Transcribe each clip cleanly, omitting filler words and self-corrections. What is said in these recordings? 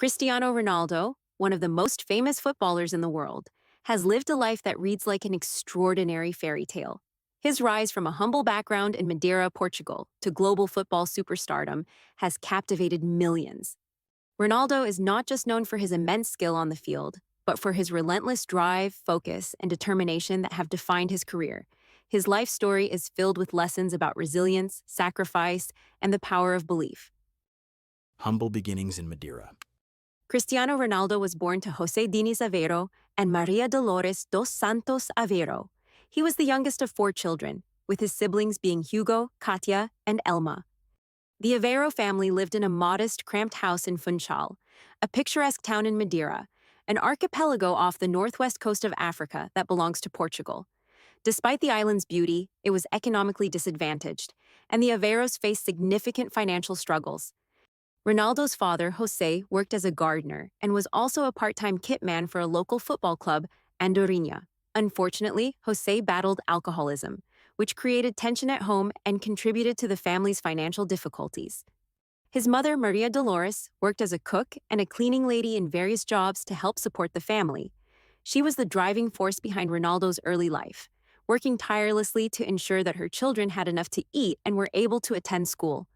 Cristiano Ronaldo, one of the most famous footballers in the world, has lived a life that reads like an extraordinary fairy tale. His rise from a humble background in Madeira, Portugal, to global football superstardom has captivated millions. Ronaldo is not just known for his immense skill on the field, but for his relentless drive, focus, and determination that have defined his career. His life story is filled with lessons about resilience, sacrifice, and the power of belief. Humble beginnings in Madeira. Cristiano Ronaldo was born to José Diniz Aveiro and Maria Dolores dos Santos Aveiro. He was the youngest of 4 children, with his siblings being Hugo, Katia, and Elma. The Aveiro family lived in a modest, cramped house in Funchal, a picturesque town in Madeira, an archipelago off the northwest coast of Africa that belongs to Portugal. Despite the island's beauty, it was economically disadvantaged, and the Aveiros faced significant financial struggles. Ronaldo's father, José, worked as a gardener and was also a part-time kit man for a local football club, Andorinha. Unfortunately, José battled alcoholism, which created tension at home and contributed to the family's financial difficulties. His mother, Maria Dolores, worked as a cook and a cleaning lady in various jobs to help support the family. She was the driving force behind Ronaldo's early life, working tirelessly to ensure that her children had enough to eat and were able to attend school.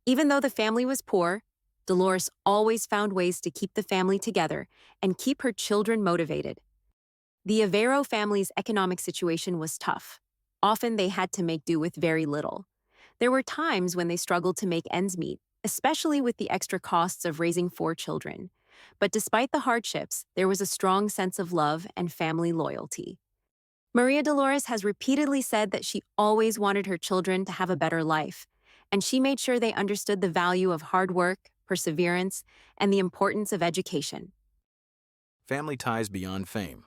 Even though the family was poor, Dolores always found ways to keep the family together and keep her children motivated. The Aveiro family's economic situation was tough. Often they had to make do with very little. There were times when they struggled to make ends meet, especially with the extra costs of raising 4 children. But despite the hardships, there was a strong sense of love and family loyalty. Maria Dolores has repeatedly said that she always wanted her children to have a better life, and she made sure they understood the value of hard work, perseverance, and the importance of education. Family ties beyond fame.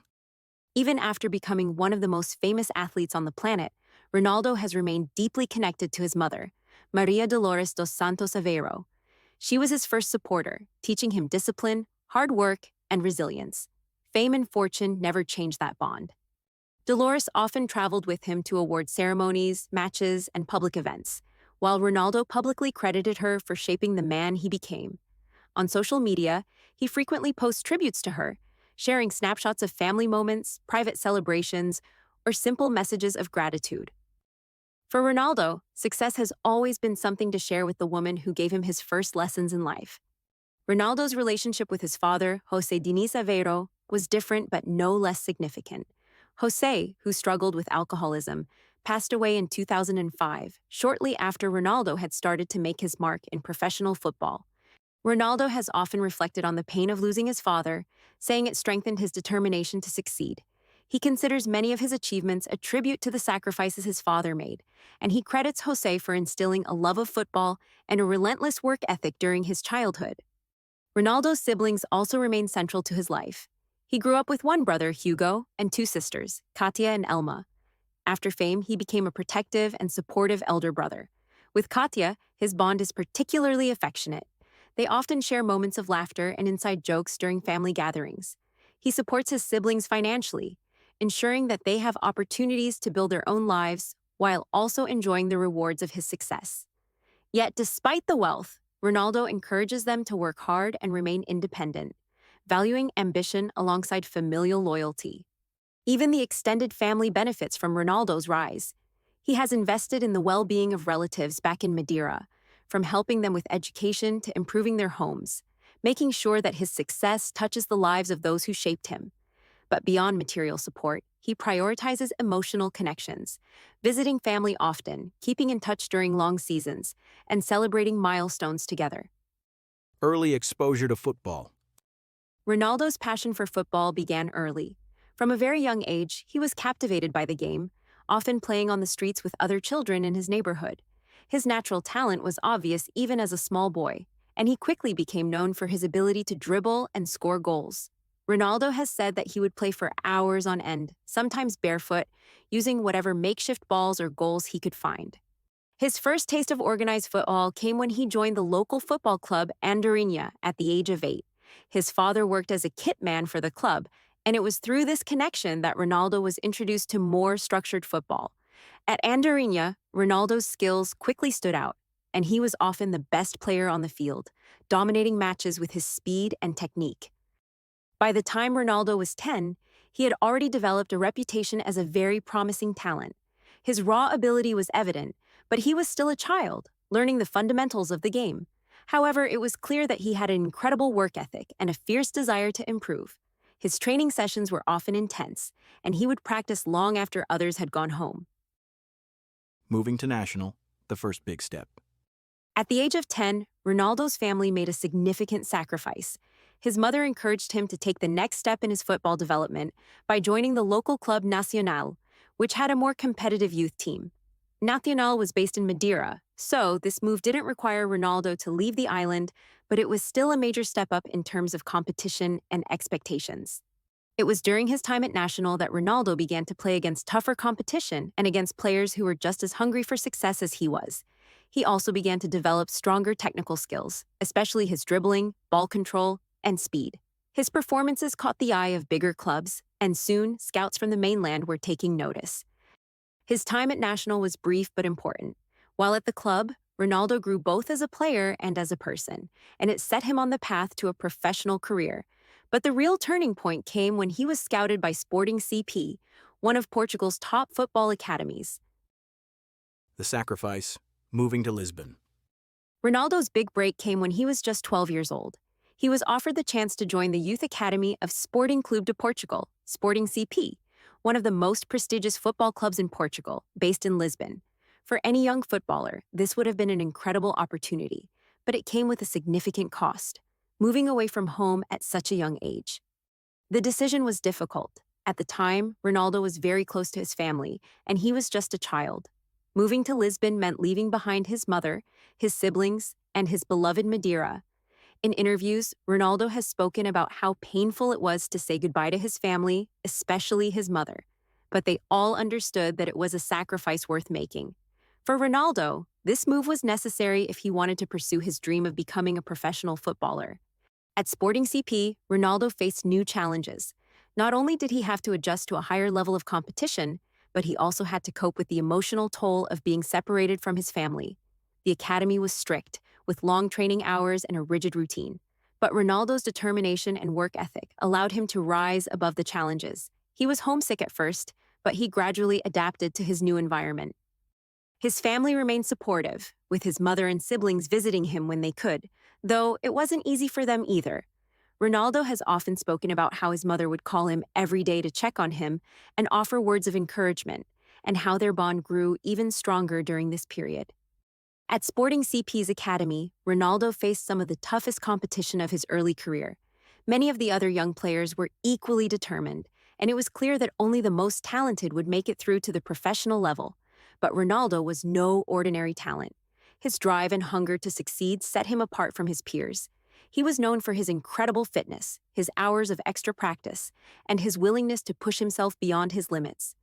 Even after becoming one of the most famous athletes on the planet, Ronaldo has remained deeply connected to his mother, Maria Dolores dos Santos Aveiro. She was his first supporter, teaching him discipline, hard work, and resilience. Fame and fortune never changed that bond. Dolores often traveled with him to award ceremonies, matches, and public events, while Ronaldo publicly credited her for shaping the man he became. On social media, he frequently posts tributes to her, sharing snapshots of family moments, private celebrations, or simple messages of gratitude. For Ronaldo, success has always been something to share with the woman who gave him his first lessons in life. Ronaldo's relationship with his father, José Diniz Aveiro, was different but no less significant. José, who struggled with alcoholism, passed away in 2005, shortly after Ronaldo had started to make his mark in professional football. Ronaldo has often reflected on the pain of losing his father, saying it strengthened his determination to succeed. He considers many of his achievements a tribute to the sacrifices his father made, and he credits José for instilling a love of football and a relentless work ethic during his childhood. Ronaldo's siblings also remain central to his life. He grew up with one brother, Hugo, and 2 sisters, Katia and Elma. After fame, he became a protective and supportive elder brother. With Katia, his bond is particularly affectionate. They often share moments of laughter and inside jokes during family gatherings. He supports his siblings financially, ensuring that they have opportunities to build their own lives while also enjoying the rewards of his success. Yet, despite the wealth, Ronaldo encourages them to work hard and remain independent, valuing ambition alongside familial loyalty. Even the extended family benefits from Ronaldo's rise. He has invested in the well-being of relatives back in Madeira, from helping them with education to improving their homes, making sure that his success touches the lives of those who shaped him. But beyond material support, he prioritizes emotional connections, visiting family often, keeping in touch during long seasons, and celebrating milestones together. Early exposure to football. Ronaldo's passion for football began early. From a very young age, he was captivated by the game, often playing on the streets with other children in his neighborhood. His natural talent was obvious even as a small boy, and he quickly became known for his ability to dribble and score goals. Ronaldo has said that he would play for hours on end, sometimes barefoot, using whatever makeshift balls or goals he could find. His first taste of organized football came when he joined the local football club Andorinha at the age of 8. His father worked as a kit man for the club, and it was through this connection that Ronaldo was introduced to more structured football. At Andorinha, Ronaldo's skills quickly stood out. and he was often the best player on the field, dominating matches with his speed and technique. By the time Ronaldo was 10, he had already developed a reputation as a very promising talent. His raw ability was evident, but he was still a child, learning the fundamentals of the game. However, it was clear that he had an incredible work ethic and a fierce desire to improve. His training sessions were often intense, and he would practice long after others had gone home. Moving to national, the first big step. At the age of 10, Ronaldo's family made a significant sacrifice. His mother encouraged him to take the next step in his football development by joining the local club Nacional, which had a more competitive youth team. Nacional was based in Madeira, so this move didn't require Ronaldo to leave the island, but it was still a major step up in terms of competition and expectations. It was during his time at Nacional that Ronaldo began to play against tougher competition and against players who were just as hungry for success as he was. He also began to develop stronger technical skills, especially his dribbling, ball control, and speed. His performances caught the eye of bigger clubs, and soon scouts from the mainland were taking notice. His time at Nacional was brief but important. While at the club, Ronaldo grew both as a player and as a person, and it set him on the path to a professional career. But the real turning point came when he was scouted by Sporting CP, one of Portugal's top football academies. The sacrifice, moving to Lisbon. Ronaldo's big break came when he was just 12 years old. He was offered the chance to join the youth academy of Sporting Clube de Portugal, Sporting CP, one of the most prestigious football clubs in Portugal, based in Lisbon. For any young footballer, this would have been an incredible opportunity, but it came with a significant cost, moving away from home at such a young age. The decision was difficult. At the time, Ronaldo was very close to his family, and he was just a child. Moving to Lisbon meant leaving behind his mother, his siblings, and his beloved Madeira. In interviews, Ronaldo has spoken about how painful it was to say goodbye to his family, especially his mother. But they all understood that it was a sacrifice worth making. For Ronaldo, this move was necessary if he wanted to pursue his dream of becoming a professional footballer. At Sporting CP, Ronaldo faced new challenges. Not only did he have to adjust to a higher level of competition, but he also had to cope with the emotional toll of being separated from his family. The academy was strict, with long training hours and a rigid routine. But Ronaldo's determination and work ethic allowed him to rise above the challenges. He was homesick at first, but he gradually adapted to his new environment. His family remained supportive, with his mother and siblings visiting him when they could, though it wasn't easy for them either. Ronaldo has often spoken about how his mother would call him every day to check on him and offer words of encouragement, and how their bond grew even stronger during this period. At Sporting CP's academy, Ronaldo faced some of the toughest competition of his early career. Many of the other young players were equally determined, and it was clear that only the most talented would make it through to the professional level. But Ronaldo was no ordinary talent. His drive and hunger to succeed set him apart from his peers. He was known for his incredible fitness, his hours of extra practice, and his willingness to push himself beyond his limits.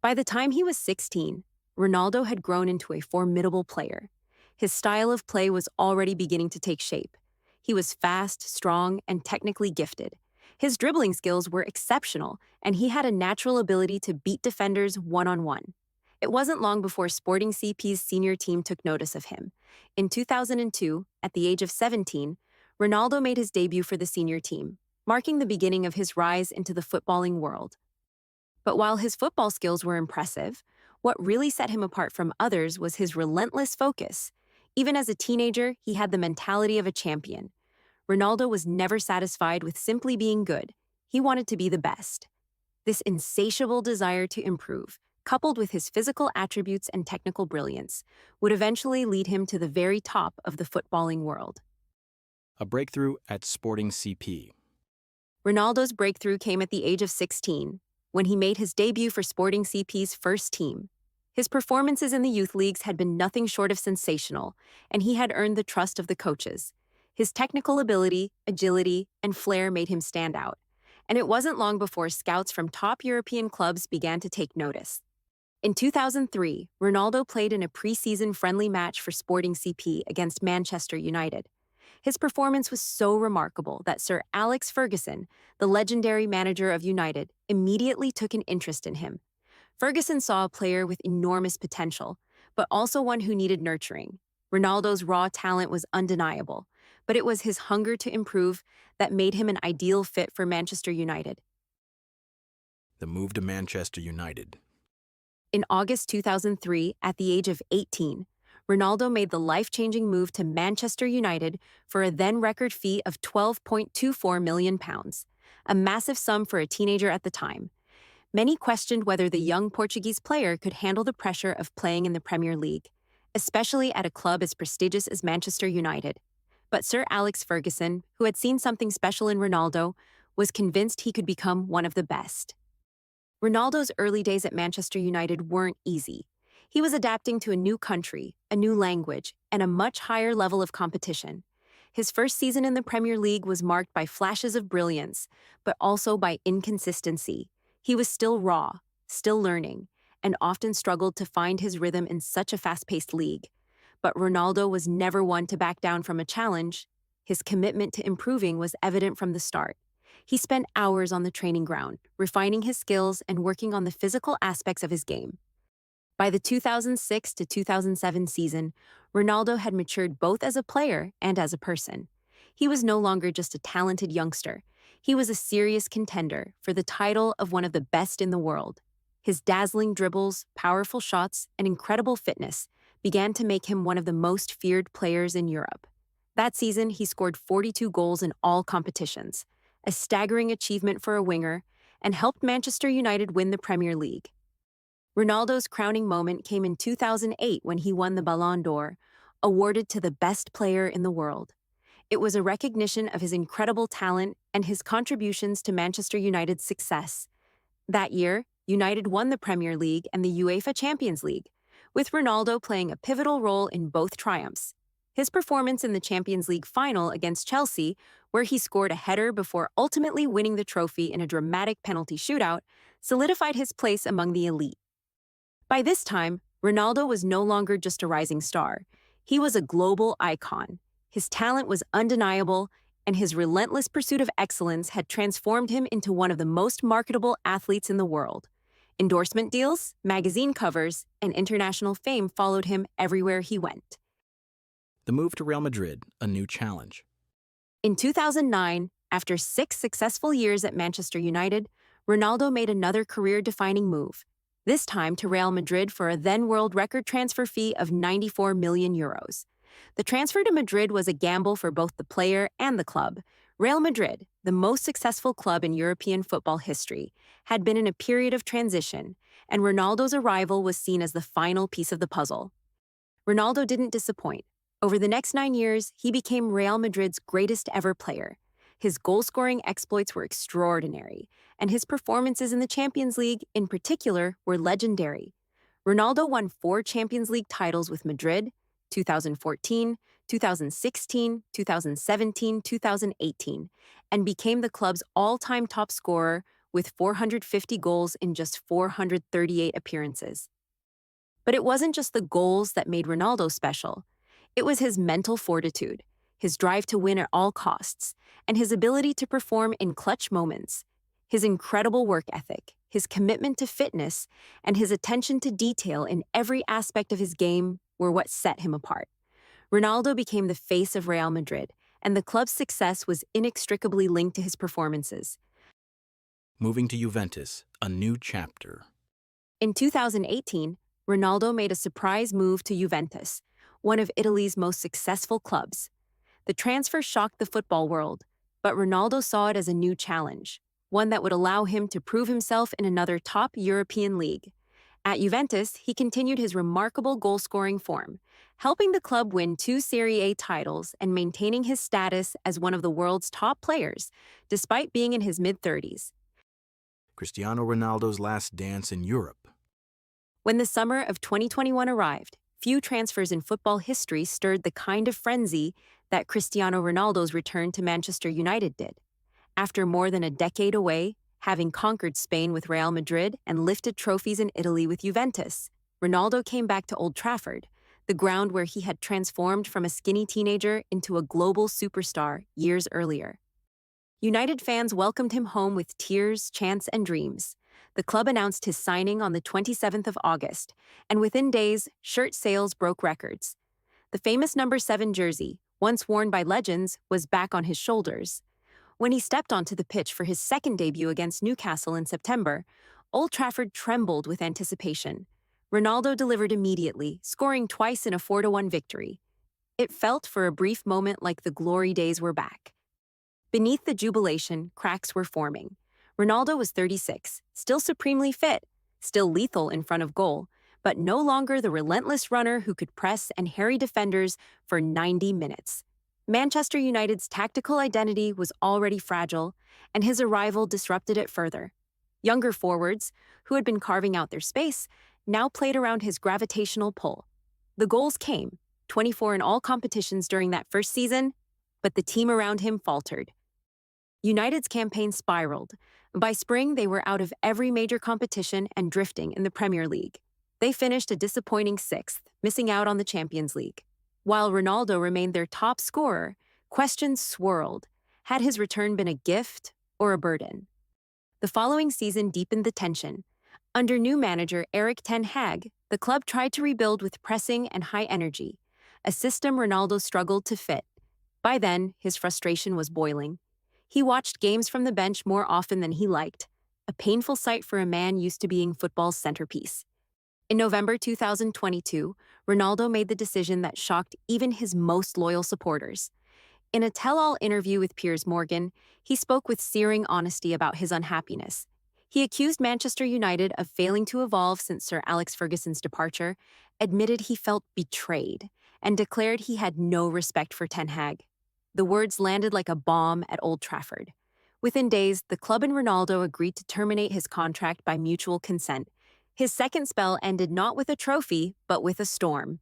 By the time he was 16, Ronaldo had grown into a formidable player. His style of play was already beginning to take shape. He was fast, strong, and technically gifted. His dribbling skills were exceptional, and he had a natural ability to beat defenders one-on-one. It wasn't long before Sporting CP's senior team took notice of him. In 2002, at the age of 17, Ronaldo made his debut for the senior team, marking the beginning of his rise into the footballing world. But while his football skills were impressive, what really set him apart from others was his relentless focus. Even as a teenager, he had the mentality of a champion. Ronaldo was never satisfied with simply being good. He wanted to be the best. This insatiable desire to improve, coupled with his physical attributes and technical brilliance, would eventually lead him to the very top of the footballing world. A breakthrough at Sporting CP. Ronaldo's breakthrough came at the age of 16, when he made his debut for Sporting CP's first team. His performances in the youth leagues had been nothing short of sensational, and he had earned the trust of the coaches. His technical ability, agility, and flair made him stand out, and it wasn't long before scouts from top European clubs began to take notice. In 2003, Ronaldo played in a pre-season friendly match for Sporting CP against Manchester United. His performance was so remarkable that Sir Alex Ferguson, the legendary manager of United, immediately took an interest in him. Ferguson saw a player with enormous potential, but also one who needed nurturing. Ronaldo's raw talent was undeniable, but it was his hunger to improve that made him an ideal fit for Manchester United. The move to Manchester United. In August 2003, at the age of 18, Ronaldo made the life-changing move to Manchester United for a then-record fee of £12.24 million, a massive sum for a teenager at the time. Many questioned whether the young Portuguese player could handle the pressure of playing in the Premier League, especially at a club as prestigious as Manchester United. But Sir Alex Ferguson, who had seen something special in Ronaldo, was convinced he could become one of the best. Ronaldo's early days at Manchester United weren't easy. He was adapting to a new country, a new language, and a much higher level of competition. His first season in the Premier League was marked by flashes of brilliance, but also by inconsistency. He was still raw, still learning, and often struggled to find his rhythm in such a fast-paced league. But Ronaldo was never one to back down from a challenge. His commitment to improving was evident from the start. He spent hours on the training ground, refining his skills and working on the physical aspects of his game. By the 2006 to 2007 season, Ronaldo had matured both as a player and as a person. He was no longer just a talented youngster. He was a serious contender for the title of one of the best in the world. His dazzling dribbles, powerful shots, and incredible fitness began to make him one of the most feared players in Europe. That season, he scored 42 goals in all competitions, a staggering achievement for a winger, and helped Manchester United win the Premier League. Ronaldo's crowning moment came in 2008 when he won the Ballon d'Or, awarded to the best player in the world. It was a recognition of his incredible talent and his contributions to Manchester United's success. That year, United won the Premier League and the UEFA Champions League, with Ronaldo playing a pivotal role in both triumphs. His performance in the Champions League final against Chelsea, where he scored a header before ultimately winning the trophy in a dramatic penalty shootout, solidified his place among the elite. By this time, Ronaldo was no longer just a rising star. He was a global icon. His talent was undeniable, and his relentless pursuit of excellence had transformed him into one of the most marketable athletes in the world. Endorsement deals, magazine covers, and international fame followed him everywhere he went. The move to Real Madrid, a new challenge. In 2009, after 6 successful years at Manchester United, Ronaldo made another career-defining move, this time to Real Madrid for a then-world record transfer fee of €94 million. The transfer to Madrid was a gamble for both the player and the club. Real Madrid, the most successful club in European football history, had been in a period of transition, and Ronaldo's arrival was seen as the final piece of the puzzle. Ronaldo didn't disappoint. Over the next 9 years, he became Real Madrid's greatest ever player. His goal-scoring exploits were extraordinary, and his performances in the Champions League, in particular, were legendary. Ronaldo won 4 Champions League titles with Madrid, 2014, 2016, 2017, 2018, and became the club's all-time top scorer with 450 goals in just 438 appearances. But it wasn't just the goals that made Ronaldo special. It was his mental fortitude, his drive to win at all costs, and his ability to perform in clutch moments. His incredible work ethic, his commitment to fitness, and his attention to detail in every aspect of his game were what set him apart. Ronaldo became the face of Real Madrid, and the club's success was inextricably linked to his performances. Moving to Juventus, a new chapter. In 2018, Ronaldo made a surprise move to Juventus, one of Italy's most successful clubs. The transfer shocked the football world, but Ronaldo saw it as a new challenge, one that would allow him to prove himself in another top European league. At Juventus, he continued his remarkable goal-scoring form, helping the club win 2 Serie A titles and maintaining his status as one of the world's top players, despite being in his mid-30s. Cristiano Ronaldo's last dance in Europe. When the summer of 2021 arrived, few transfers in football history stirred the kind of frenzy that Cristiano Ronaldo's return to Manchester United did. After more than a decade away, having conquered Spain with Real Madrid and lifted trophies in Italy with Juventus, Ronaldo came back to Old Trafford, the ground where he had transformed from a skinny teenager into a global superstar years earlier. United fans welcomed him home with tears, chants, and dreams. The club announced his signing on the 27th of August, and within days, shirt sales broke records. The famous number 7 jersey, once worn by legends, was back on his shoulders. When he stepped onto the pitch for his second debut against Newcastle in September, Old Trafford trembled with anticipation. Ronaldo delivered immediately, scoring twice in a 4-1 victory. It felt for a brief moment like the glory days were back. Beneath the jubilation, cracks were forming. Ronaldo was 36, still supremely fit, still lethal in front of goal, but no longer the relentless runner who could press and harry defenders for 90 minutes. Manchester United's tactical identity was already fragile, and his arrival disrupted it further. Younger forwards, who had been carving out their space, now played around his gravitational pull. The goals came, 24 in all competitions during that first season, but the team around him faltered. United's campaign spiraled. By spring, they were out of every major competition and drifting in the Premier League. They finished a disappointing 6th, missing out on the Champions League. While Ronaldo remained their top scorer, questions swirled. Had his return been a gift or a burden? The following season deepened the tension. Under new manager Erik ten Hag, the club tried to rebuild with pressing and high energy, a system Ronaldo struggled to fit. By then, his frustration was boiling. He watched games from the bench more often than he liked, a painful sight for a man used to being football's centerpiece. In November 2022, Ronaldo made the decision that shocked even his most loyal supporters. In a tell-all interview with Piers Morgan, he spoke with searing honesty about his unhappiness. He accused Manchester United of failing to evolve since Sir Alex Ferguson's departure, admitted he felt betrayed, and declared he had no respect for Ten Hag. The words landed like a bomb at Old Trafford. Within days, the club and Ronaldo agreed to terminate his contract by mutual consent. His second spell ended not with a trophy, but with a storm.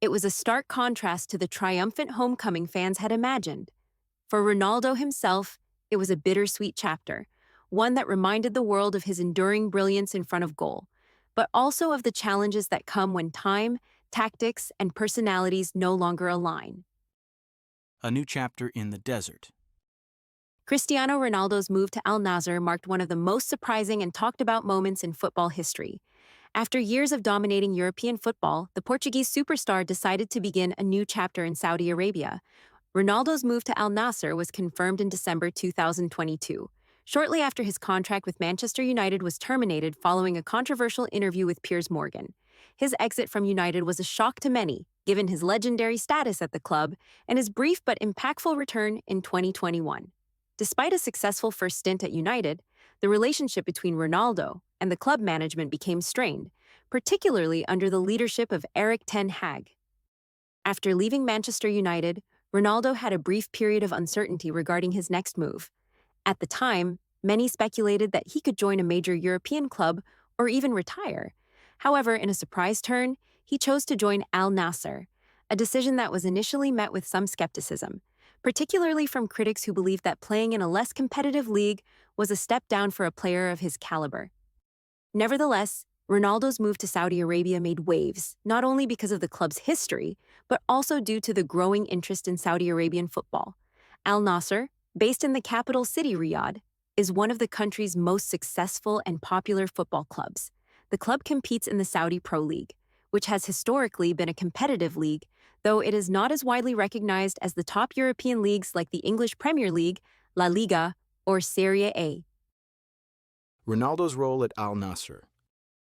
It was a stark contrast to the triumphant homecoming fans had imagined. For Ronaldo himself, it was a bittersweet chapter, one that reminded the world of his enduring brilliance in front of goal, but also of the challenges that come when time, tactics, and personalities no longer align. A new chapter in the desert. Cristiano Ronaldo's move to Al Nassr marked one of the most surprising and talked about moments in football history. After years of dominating European football, the Portuguese superstar decided to begin a new chapter in Saudi Arabia. Ronaldo's move to Al Nassr was confirmed in December 2022, shortly after his contract with Manchester United was terminated following a controversial interview with Piers Morgan. His exit from United was a shock to many, given his legendary status at the club and his brief but impactful return in 2021. Despite a successful first stint at United, the relationship between Ronaldo and the club management became strained, particularly under the leadership of Erik ten Hag. After leaving Manchester United, Ronaldo had a brief period of uncertainty regarding his next move. At the time, many speculated that he could join a major European club or even retire. However, in a surprise turn, he chose to join Al Nassr, a decision that was initially met with some skepticism, particularly from critics who believed that playing in a less competitive league was a step down for a player of his caliber. Nevertheless, Ronaldo's move to Saudi Arabia made waves, not only because of the club's history, but also due to the growing interest in Saudi Arabian football. Al Nassr, based in the capital city Riyadh, is one of the country's most successful and popular football clubs. The club competes in the Saudi Pro League, which has historically been a competitive league, though it is not as widely recognized as the top European leagues like the English Premier League, La Liga, or Serie A. Ronaldo's role at Al Nassr.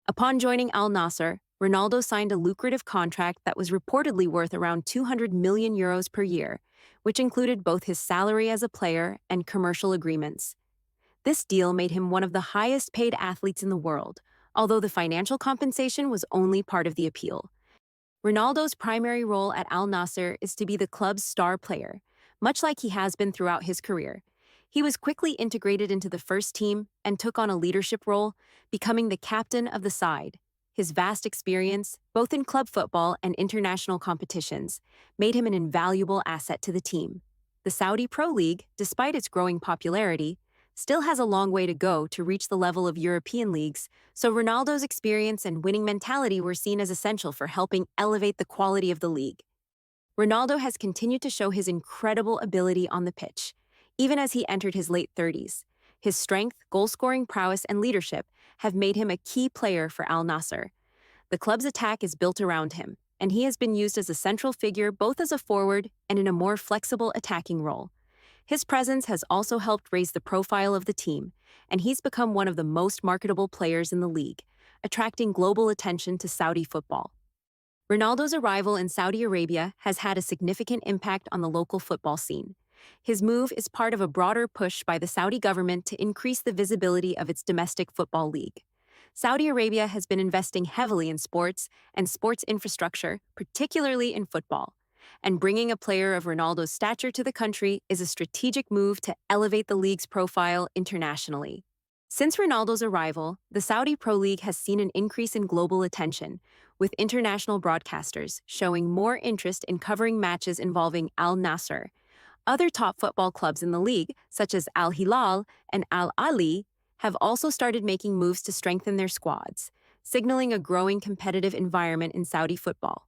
Upon joining Al Nassr, Ronaldo signed a lucrative contract that was reportedly worth around €200 million per year, which included both his salary as a player and commercial agreements. This deal made him one of the highest-paid athletes in the world, although the financial compensation was only part of the appeal. Ronaldo's primary role at Al Nassr is to be the club's star player, much like he has been throughout his career. He was quickly integrated into the first team and took on a leadership role, becoming the captain of the side. His vast experience, both in club football and international competitions, made him an invaluable asset to the team. The Saudi Pro League, despite its growing popularity, still has a long way to go to reach the level of European leagues, so Ronaldo's experience and winning mentality were seen as essential for helping elevate the quality of the league. Ronaldo has continued to show his incredible ability on the pitch, even as he entered his late 30s. His strength, goal-scoring prowess, and leadership have made him a key player for Al Nassr. The club's attack is built around him, and he has been used as a central figure both as a forward and in a more flexible attacking role. His presence has also helped raise the profile of the team, and he's become one of the most marketable players in the league, attracting global attention to Saudi football. Ronaldo's arrival in Saudi Arabia has had a significant impact on the local football scene. His move is part of a broader push by the Saudi government to increase the visibility of its domestic football league. Saudi Arabia has been investing heavily in sports and sports infrastructure, particularly in football. And bringing a player of Ronaldo's stature to the country is a strategic move to elevate the league's profile internationally. Since Ronaldo's arrival, the Saudi Pro League has seen an increase in global attention, with international broadcasters showing more interest in covering matches involving Al Nassr. Other top football clubs in the league, such as Al Hilal and Al Ahly, have also started making moves to strengthen their squads, signaling a growing competitive environment in Saudi football.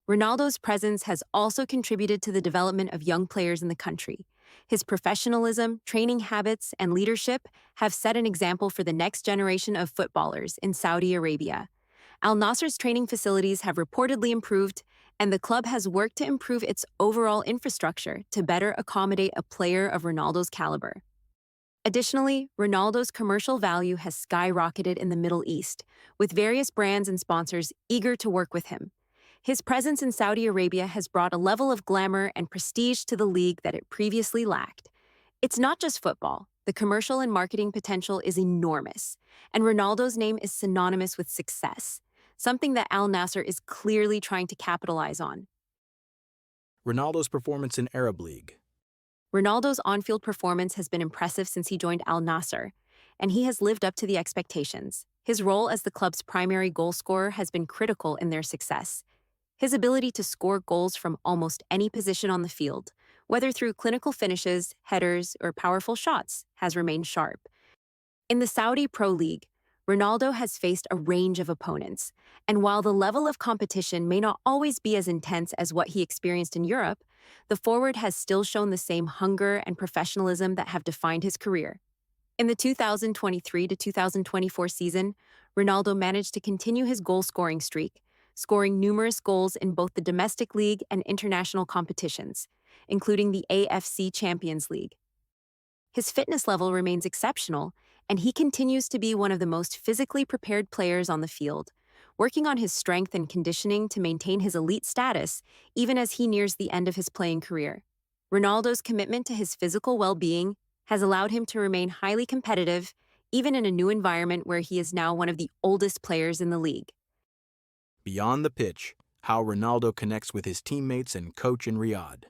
Ronaldo's presence has also contributed to the development of young players in the country. His professionalism, training habits, and leadership have set an example for the next generation of footballers in Saudi Arabia. Al Nassr's training facilities have reportedly improved, and the club has worked to improve its overall infrastructure to better accommodate a player of Ronaldo's caliber. Additionally, Ronaldo's commercial value has skyrocketed in the Middle East, with various brands and sponsors eager to work with him. His presence in Saudi Arabia has brought a level of glamour and prestige to the league that it previously lacked. It's not just football. The commercial and marketing potential is enormous, and Ronaldo's name is synonymous with success, something that Al Nassr is clearly trying to capitalize on. Ronaldo's performance in Arab League. Ronaldo's on-field performance has been impressive since he joined Al Nassr, and he has lived up to the expectations. His role as the club's primary goal scorer has been critical in their success. His ability to score goals from almost any position on the field, whether through clinical finishes, headers, or powerful shots, has remained sharp. In the Saudi Pro League, Ronaldo has faced a range of opponents, and while the level of competition may not always be as intense as what he experienced in Europe, the forward has still shown the same hunger and professionalism that have defined his career. In the 2023 to 2024 season, Ronaldo managed to continue his goal-scoring streak, scoring numerous goals in both the domestic league and international competitions, including the AFC Champions League. His fitness level remains exceptional, and he continues to be one of the most physically prepared players on the field, working on his strength and conditioning to maintain his elite status even as he nears the end of his playing career. Ronaldo's commitment to his physical well-being has allowed him to remain highly competitive, even in a new environment where he is now one of the oldest players in the league. Beyond the pitch, how Ronaldo connects with his teammates and coach in Riyadh.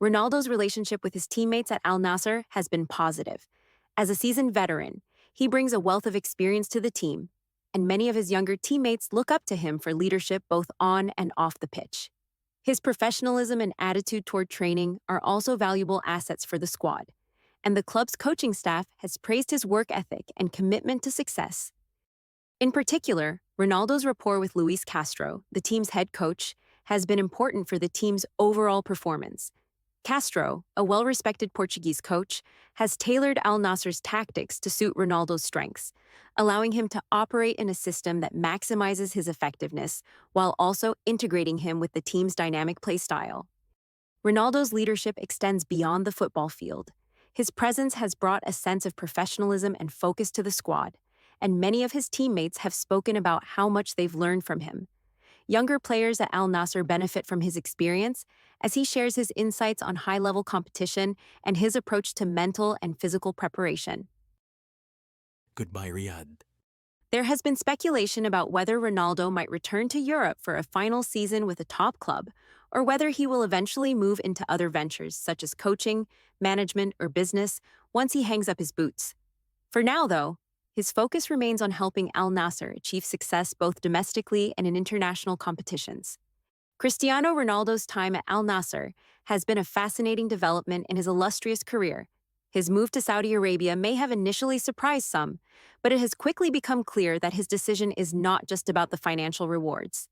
Ronaldo's relationship with his teammates at Al Nassr has been positive. As a seasoned veteran, he brings a wealth of experience to the team, and many of his younger teammates look up to him for leadership both on and off the pitch. His professionalism and attitude toward training are also valuable assets for the squad, and the club's coaching staff has praised his work ethic and commitment to success. In particular, Ronaldo's rapport with Luis Castro, the team's head coach, has been important for the team's overall performance. Castro, a well-respected Portuguese coach, has tailored Al Nassr's tactics to suit Ronaldo's strengths, allowing him to operate in a system that maximizes his effectiveness while also integrating him with the team's dynamic play style. Ronaldo's leadership extends beyond the football field. His presence has brought a sense of professionalism and focus to the squad, and many of his teammates have spoken about how much they've learned from him. Younger players at Al Nassr benefit from his experience as he shares his insights on high-level competition and his approach to mental and physical preparation. Goodbye, Riyadh. There has been speculation about whether Ronaldo might return to Europe for a final season with a top club, or whether he will eventually move into other ventures such as coaching, management, or business once he hangs up his boots. For now, though, his focus remains on helping Al Nassr achieve success both domestically and in international competitions. Cristiano Ronaldo's time at Al Nassr has been a fascinating development in his illustrious career. His move to Saudi Arabia may have initially surprised some, but it has quickly become clear that his decision is not just about the financial rewards.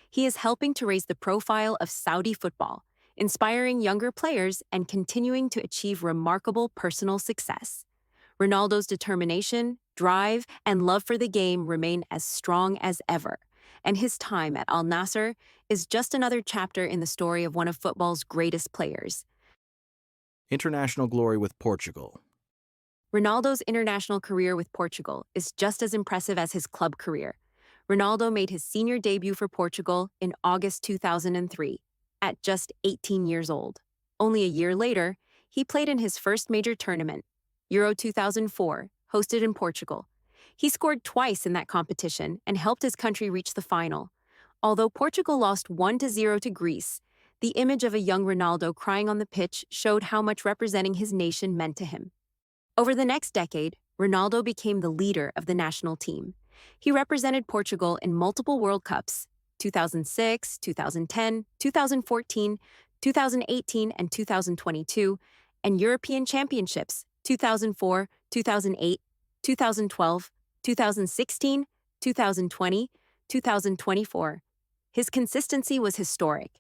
He is helping to raise the profile of Saudi football, inspiring younger players and continuing to achieve remarkable personal success. Ronaldo's determination, drive, and love for the game remain as strong as ever, and his time at Al Nassr is just another chapter in the story of one of football's greatest players. International glory with Portugal. Ronaldo's international career with Portugal is just as impressive as his club career. Ronaldo made his senior debut for Portugal in August 2003, at just 18 years old. Only a year later, he played in his first major tournament, Euro 2004, hosted in Portugal. He scored twice in that competition and helped his country reach the final. Although Portugal lost 1-0 to Greece, the image of a young Ronaldo crying on the pitch showed how much representing his nation meant to him. Over the next decade, Ronaldo became the leader of the national team. He represented Portugal in multiple World Cups, 2006, 2010, 2014, 2018, and 2022, and European Championships, 2004, 2008, 2012, 2016, 2020, 2024. His consistency was historic.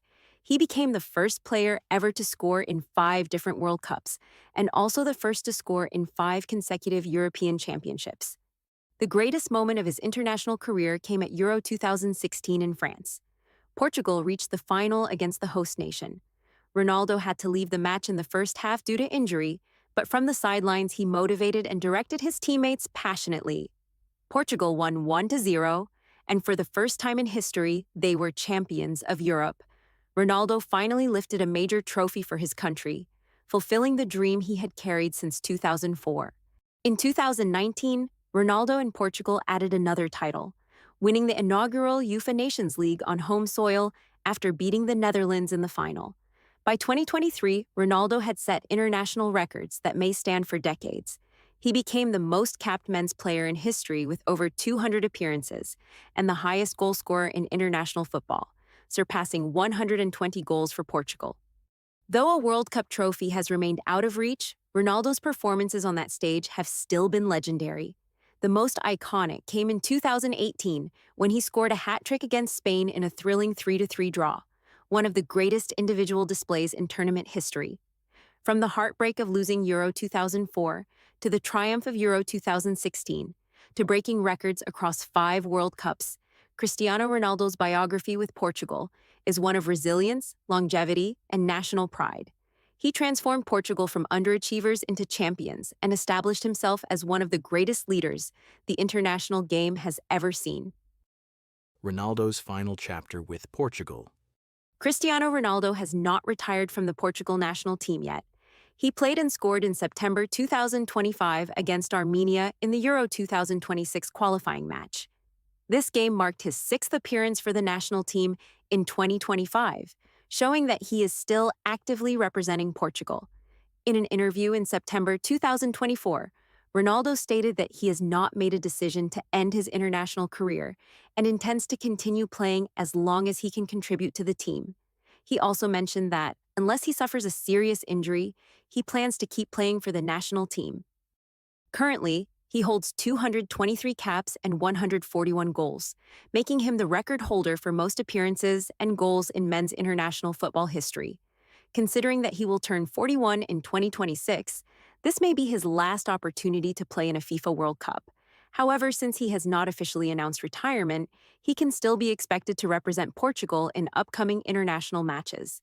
He became the first player ever to score in 5 different World Cups, and also the first to score in 5 consecutive European Championships. The greatest moment of his international career came at Euro 2016 in France. Portugal reached the final against the host nation. Ronaldo had to leave the match in the first half due to injury, but from the sidelines he motivated and directed his teammates passionately. Portugal won 1-0, and for the first time in history, they were champions of Europe. Ronaldo finally lifted a major trophy for his country, fulfilling the dream he had carried since 2004. In 2019, Ronaldo and Portugal added another title, winning the inaugural UEFA Nations League on home soil after beating the Netherlands in the final. By 2023, Ronaldo had set international records that may stand for decades. He became the most capped men's player in history with over 200 appearances and the highest goal scorer in international football, surpassing 120 goals for Portugal. Though a World Cup trophy has remained out of reach, Ronaldo's performances on that stage have still been legendary. The most iconic came in 2018 when he scored a hat-trick against Spain in a thrilling 3-3 draw, one of the greatest individual displays in tournament history. From the heartbreak of losing Euro 2004 to the triumph of Euro 2016 to breaking records across 5 World Cups, Cristiano Ronaldo's biography with Portugal is one of resilience, longevity, and national pride. He transformed Portugal from underachievers into champions and established himself as one of the greatest leaders the international game has ever seen. Ronaldo's final chapter with Portugal. Cristiano Ronaldo has not retired from the Portugal national team yet. He played and scored in September 2025 against Armenia in the Euro 2026 qualifying match. This game marked his 6th appearance for the national team in 2025, showing that he is still actively representing Portugal. In an interview in September 2024, Ronaldo stated that he has not made a decision to end his international career and intends to continue playing as long as he can contribute to the team. He also mentioned that, unless he suffers a serious injury, he plans to keep playing for the national team. Currently, he holds 223 caps and 141 goals, making him the record holder for most appearances and goals in men's international football history. Considering that he will turn 41 in 2026, this may be his last opportunity to play in a FIFA World Cup. However, since he has not officially announced retirement, he can still be expected to represent Portugal in upcoming international matches.